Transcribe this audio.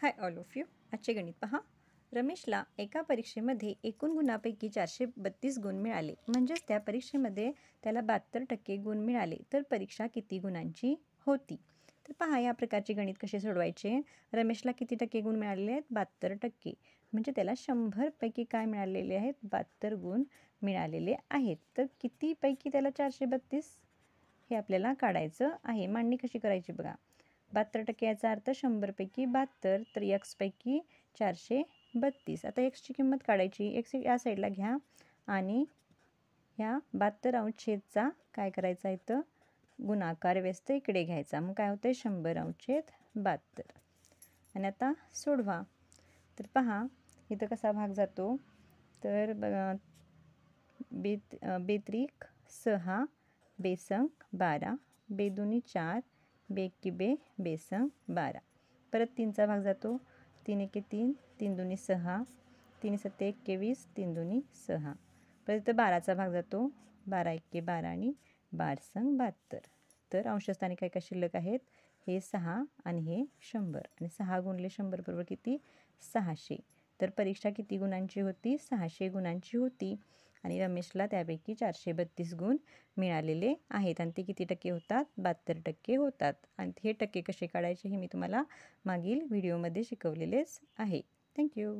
Hi all of you. आजचे गणित पहा. रमेशला एका परीक्षेमध्ये एकूण गुणांपैकी 432 गुण मिळाले, म्हणजेच त्या परीक्षेमध्ये त्याला 72% गुण मिळाले. तर परीक्षा किती गुणांची होती? तर पहा, या प्रकारचे गणित कसे सोडवायचे. रमेशला किती टक्के गुण मिळालेले आहेत? 72%. म्हणजे त्याला 100 पैकी काय मिळालेले आहेत? 72 गुण मिळालेले आहेत. तर कितीपैकी त्याला 432 हे आपल्याला काढायचं आहे. मांडणी कशी करायची बघा. 72% याचा अर्थ 100 पैकी 72, तर एक्स पैकी 432. आता एक्सची किंमत काढायची. एक्स या साईडला घ्या आणि ह्या 72 अंश छेदचा काय करायचा इथं गुणाकार व्यस्त इकडे घ्यायचा. मग काय होतं 100 अंश छेद 72. आणि आता सोडवा. तर पहा इथं कसा भाग जातो. तर बेत्रिक 6, बेसंग 12, बेदुनी 4, बेकी बेसंग 12. परत 3चा भाग जातो. 3 एके 3, 3 दुनी 6, 3 सत्ते 21, 3 दुनी 6. परत इथं 12चा भाग जातो. 12 एके 12 आणि 12 संग 72. तर अंशस्थानी काय काय शिल्लक आहेत? हे 6 आणि हे 100. आणि 6 गुणले 100 बरोबर किती? 600. तर परीक्षा किती गुणांची होती? 600 गुणांची होती. आणि रमेशला त्यापैकी 432 गुण मिळालेले आहेत. आणि ते किती टक्के होतात? 72% होतात. आणि हे टक्के कसे काढायचे हे मी तुम्हाला मागील व्हिडिओमध्ये शिकवलेलेच आहे. थँक्यू.